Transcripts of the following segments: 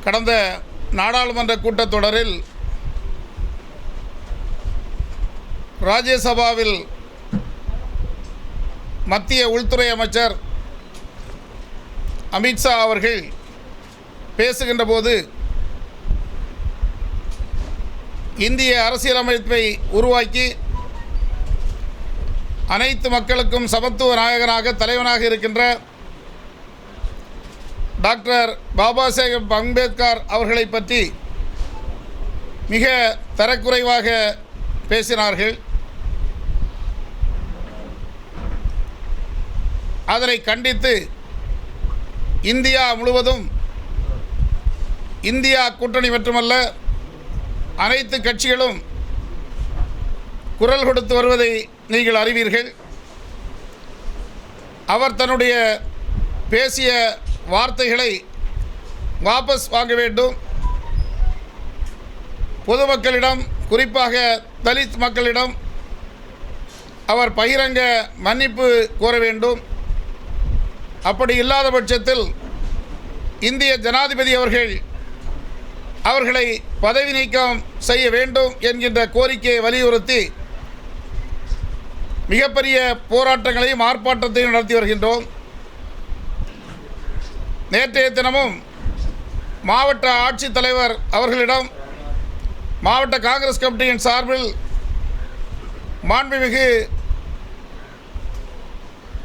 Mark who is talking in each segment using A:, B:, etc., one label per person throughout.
A: கடந்த நாடாளுமன்ற கூட்டத்தொடரில் ராஜ்யசபாவில் மத்திய உள்துறை அமைச்சர் அமித்ஷா அவர்கள் பேசுகின்ற போது இந்திய அரசியலமைப்பை உருவாக்கி அனைத்து மக்களுக்கும் சமத்துவ நாயகனாக தலைவனாக இருக்கின்ற டாக்டர் பாபா சாஹேப் அம்பேத்கர் அவர்களை பற்றி மிக தரக்குறைவாக பேசினார்கள். அதனை கண்டித்து இந்தியா முழுவதும் இந்தியா கூட்டணி மட்டுமல்ல அனைத்து கட்சிகளும் குரல் கொடுத்து வருவதை நீங்கள் அறிவீர்கள். அவர் தன்னுடைய பேசிய வார்த்தைகளை வாபஸ் வாங்க வேண்டும். பொதுமக்களிடம், குறிப்பாக தலித் மக்களிடம் அவர் பகிரங்க மன்னிப்பு கோர வேண்டும். அப்படி இல்லாத பட்சத்தில் இந்திய ஜனாதிபதி அவர்களை பதவி நீக்கம் செய்ய வேண்டும் என்கின்ற கோரிக்கையை வலியுறுத்தி மிகப்பெரிய போராட்டங்களையும் ஆர்ப்பாட்டத்தையும் நடத்தி வருகின்றோம். நேற்றைய தினமும் மாவட்ட ஆட்சித்தலைவர் அவர்களிடம் மாவட்ட காங்கிரஸ் கமிட்டியின் சார்பில் மாண்புமிகு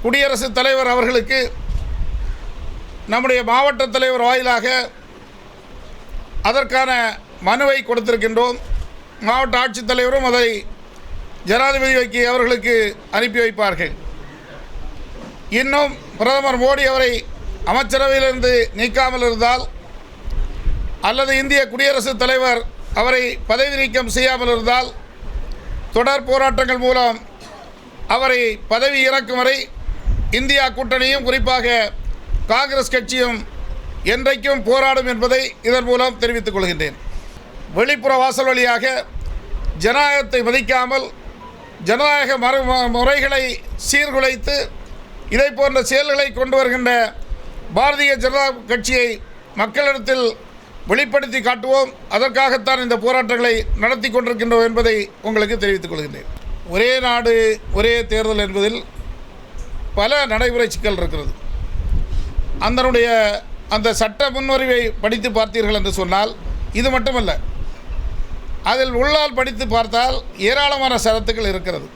A: குடியரசுத் தலைவர் அவர்களுக்கு நம்முடைய மாவட்ட தலைவர் வாயிலாக அதற்கான மனுவை கொடுத்திருக்கின்றோம். மாவட்ட ஆட்சித்தலைவரும் அதை ஜனாதிபதி அவர்களுக்கு அனுப்பி வைப்பார்கள். இன்னும் பிரதமர் மோடி அவரை அமைச்சரவையிலிருந்து நீக்காமல் இருந்தால் அல்லது இந்திய குடியரசுத் தலைவர் அவரை பதவி நீக்கம் செய்யாமல் இருந்தால் தொடர் போராட்டங்கள் மூலம் அவரை பதவி இறக்கும் வரை இந்தியா கூட்டணியும் குறிப்பாக காங்கிரஸ் கட்சியும் என்றைக்கும் போராடும் என்பதை இதன் மூலம் தெரிவித்துக் கொள்கின்றேன். வெளிப்புற வாசல் வழியாக ஜனநாயகத்தை மதிக்காமல் ஜனநாயக முறைகளை சீர்குலைத்து இதை போன்ற செயல்களை கொண்டு வருகின்ற பாரதிய ஜனதா கட்சியை மக்களிடத்தில் வெளிப்படுத்தி காட்டுவோம். அதற்காகத்தான் இந்த போராட்டங்களை நடத்தி கொண்டிருக்கின்றோம் என்பதை உங்களுக்கு தெரிவித்துக் கொள்கின்றேன். ஒரே நாடு ஒரே தேர்தல் என்பதில் பல நடைமுறை சிக்கல் இருக்கிறது. அந்த சட்ட முன்வரிவை படித்து பார்த்தீர்கள் என்று சொன்னால் இது மட்டுமல்ல, அதில் உள்ளால் படித்து பார்த்தால் ஏராளமான சரத்துக்கள் இருக்கிறது.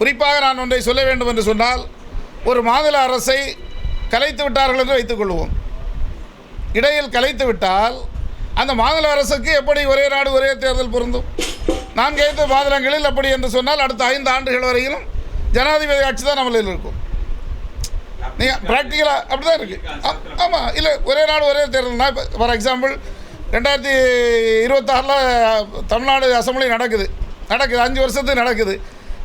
A: குறிப்பாக நான் ஒன்றை சொல்ல வேண்டும் என்று சொன்னால், ஒரு மாநில அரசை கலைத்து விட்டார்கள் என்று வைத்துக்கொள்வோம். இடையில் கலைத்து விட்டால் அந்த மாநில அரசுக்கு எப்படி ஒரே நாடு ஒரே தேர்தல் பொருந்தும்? 4 மாநிலங்களில் அப்படி என்று சொன்னால் அடுத்த 5 ஆண்டுகள் வரையிலும் ஜனாதிபதி ஆட்சி தான் நம்மளில் இருக்கும். நீங்கள் ப்ராக்டிக்கலாக அப்படி தான் இருக்குது. ஆமாம், இல்லை ஒரே நாடு ஒரே தேர்தல்னா, இப்போ ஃபார் எக்ஸாம்பிள் 2026 தமிழ்நாடு அசம்பிளி நடக்குது 5 வருஷத்துக்கு நடக்குது.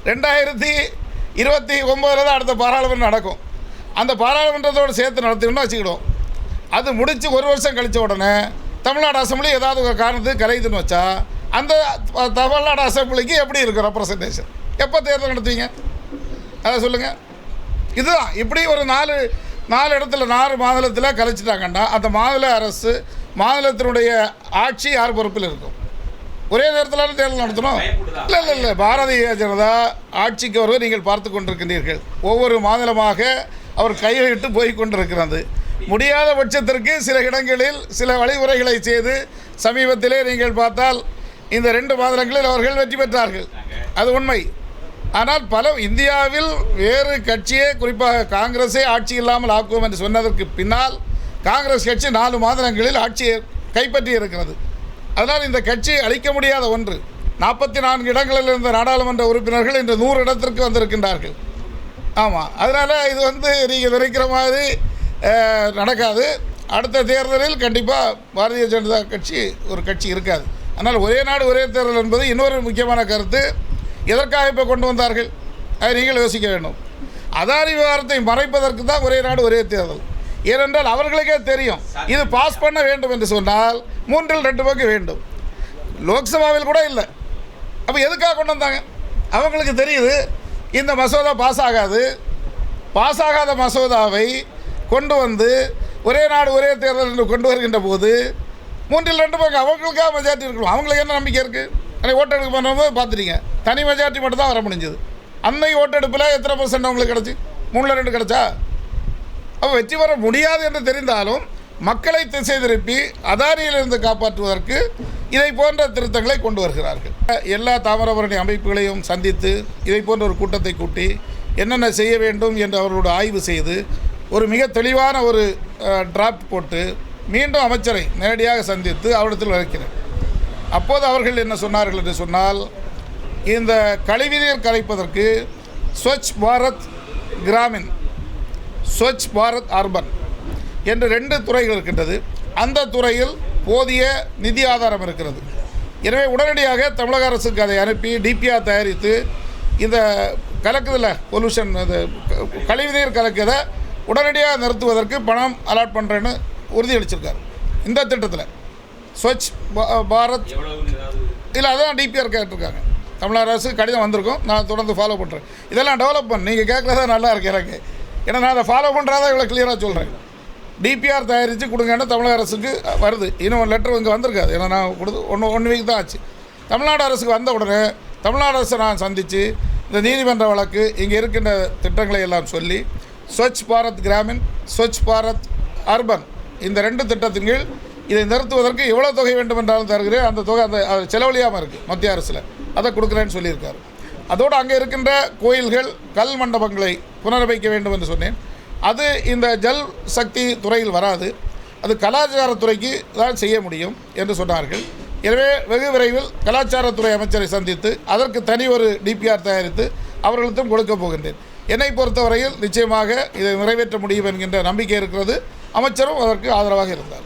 A: 2029 தான் அடுத்த பாராளுமன்றம் நடக்கும். அந்த பாராளுமன்றத்தோடு சேர்த்து நடத்தணும்னு வச்சுக்கிடுவோம். அது முடித்து 1 வருஷம் கழித்த உடனே தமிழ்நாடு அசம்பிளி ஏதாவது ஒரு காரணத்துக்கு கலைதுன்னு வச்சா அந்த தமிழ்நாடு அசம்பிளிக்கு எப்படி இருக்கும் ரெப்ரசன்டேஷன்? எப்போ தேர்தல் நடத்துவீங்க அதை சொல்லுங்கள். இதுதான் இப்படி ஒரு 4 இடத்துல 4 மாநிலத்தில் கலைச்சிட்டாங்கன்னா அந்த மாநில அரசு மாநிலத்தினுடைய ஆட்சி யார் பொறுப்பில் இருக்கும்? ஒரே நேரத்தில் தேர்தல் நடத்தணும்? இல்லை, பாரதிய ஜனதா ஆட்சிக்கு வருவது நீங்கள் பார்த்து கொண்டிருக்கின்றீர்கள். ஒவ்வொரு மாநிலமாக அவர் கையிட்டு போய் கொண்டிருக்கிறது. முடியாத பட்சத்திற்கு சில இடங்களில் சில வழிமுறைகளை செய்து சமீபத்திலே நீங்கள் பார்த்தால் இந்த 2 மாநிலங்களில் அவர்கள் வெற்றி பெற்றார்கள். அது உண்மை. ஆனால் இந்தியாவில் வேறு கட்சியே, குறிப்பாக காங்கிரஸே ஆட்சி இல்லாமல் ஆக்குவோம் என்று சொன்னதற்கு பின்னால் காங்கிரஸ் கட்சி 4 மாநிலங்களில் ஆட்சியை கைப்பற்றி இருக்கிறது. அதனால் இந்த கட்சி அளிக்க முடியாத ஒன்று. 44 இடங்களில் இருந்த நாடாளுமன்ற உறுப்பினர்கள் இன்று 100 இடத்திற்கு வந்திருக்கின்றார்கள். ஆமாம், அதனால் இது நீங்கள் நினைக்கிற மாதிரி நடக்காது. அடுத்த தேர்தலில் கண்டிப்பாக பாரதிய ஜனதா கட்சி ஒரு கட்சி இருக்காது. ஆனால் ஒரே நாடு ஒரே தேர்தல் என்பது இன்னொரு முக்கியமான கருத்து. எதற்காக இப்போ கொண்டு வந்தார்கள் அதை நீங்கள் யோசிக்க வேண்டும். அதானி விவகாரத்தை மறைப்பதற்கு தான் ஒரே நாடு ஒரே தேர்தல். ஏனென்றால் அவர்களுக்கே தெரியும் இது பாஸ் பண்ண வேண்டும் என்று சொன்னால் 3இல் 2 பங்கு வேண்டும். லோக்சபாவில் கூட இல்லை. அப்போ எதுக்காக கொண்டு வந்தாங்க? அவங்களுக்கு தெரியுது இந்த மசோதா பாஸ் ஆகாது, பாஸ் ஆகாத மசோதாவை கொண்டு வந்து ஒரே நாடு ஒரே தேர்தல் என்று கொண்டு வருகின்ற போது 3/2 பங்கு அவங்களுக்காக மெஜாரிட்டி இருக்கணும். அவங்களுக்கு என்ன நம்பிக்கை இருக்குது? அன்றைக்கி ஓட்டெடுப்பு பண்ணும்போது பார்த்துட்டீங்க, தனி மெஜாரிட்டி மட்டும் தான் வர முடிஞ்சது. அன்னைக்கு ஓட்டெடுப்பில் எத்தனை % அவங்களுக்கு கிடச்சி? 3/2 கிடச்சா? அப்போ வெற்றி பெற முடியாது என்று தெரிந்தாலும் மக்களை திசை திருப்பி அதானியிலிருந்து காப்பாற்றுவதற்கு இதை போன்ற திருத்தங்களை கொண்டு வருகிறார்கள். எல்லா தாமிரபரணி அமைப்புகளையும் சந்தித்து இதை போன்ற ஒரு கூட்டத்தை கூட்டி என்னென்ன செய்ய வேண்டும் என்று அவர்களோடு ஆய்வு செய்து ஒரு மிக தெளிவான ஒரு டிராஃப்ட் போட்டு மீண்டும் அமைச்சரை நேரடியாக சந்தித்து அவரிடத்தில் வைக்கிறேன். அப்போது அவர்கள் என்ன சொன்னார்கள் என்று சொன்னால், இந்த கழிவுநீர் கலைப்பதற்கு ஸ்வச் பாரத் கிராமின், ஸ்வச் பாரத் அர்பன் என்று 2 துறைகள் இருக்கின்றது. அந்த துறையில் போதிய நிதி ஆதாரம் இருக்கிறது. எனவே உடனடியாக தமிழக அரசுக்கு அதை அனுப்பி டிபிஆர் தயாரித்து இந்த கலக்குதில் பொல்யூஷன், இது கழிவுநீர் கலக்குதை உடனடியாக நிறுத்துவதற்கு பணம் அலாட் பண்ணுறேன்னு உறுதியளிச்சிருக்காரு. இந்த திட்டத்தில் ஸ்வச் பாரத் இல்லை, அதான் டிபிஆர் கேட்டிருக்காங்க. தமிழக அரசு கடிதம் வந்திருக்கும், நான் தொடர்ந்து ஃபாலோ பண்ணுறேன். இதெல்லாம் டெவலப்மெண்ட் நீங்கள் கேட்குறதா நல்லா இருக்குது எனக்கு. ஏன்னா நான் அதை ஃபாலோ பண்ணுறதா இவ்வளோ கிளியராக சொல்கிறேன். டிபிஆர் தயாரித்து கொடுங்கன்னு தமிழக அரசுக்கு வருது. இன்னும் லெட்டர் இங்கே வந்திருக்காது. ஏன்னா நான் கொடுத்து 1 வீக் தான் ஆச்சு. தமிழ்நாடு அரசுக்கு வந்த உடனே தமிழ்நாடு அரசை நான் சந்தித்து இந்த நீதிமன்ற வழக்கு இங்கே இருக்கின்ற திட்டங்களை எல்லாம் சொல்லி ஸ்வச் பாரத் கிராமின், ஸ்வச் பாரத் அர்பன் இந்த 2 திட்டத்தின் கீழ் இதை நிறுத்துவதற்கு எவ்வளோ தொகை வேண்டும் என்றாலும் தருகிறேன். அந்த தொகை அந்த செலவழியாமல் இருக்குது மத்திய அரசில், அதை கொடுக்குறேன்னு சொல்லியிருக்காரு. அதோடு அங்கே இருக்கின்ற கோயில்கள், கல் மண்டபங்களை புனரமைக்க வேண்டும் என்று சொன்னேன். அது இந்த ஜல் சக்தி துறையில் வராது, அது கலாச்சாரத்துறைக்கு தான் செய்ய முடியும் என்று சொன்னார்கள். எனவே வெகு விரைவில் கலாச்சாரத்துறை அமைச்சரை சந்தித்து அதற்கு தனி ஒரு டிபிஆர் தயாரித்து அவர்களுக்கும் கொடுக்கப் போகின்றேன். என்னை பொறுத்தவரையில் நிச்சயமாக இதை நிறைவேற்ற முடியும் என்கின்ற நம்பிக்கை இருக்கிறது. அமைச்சரும் அதற்கு ஆதரவாக இருந்தார்.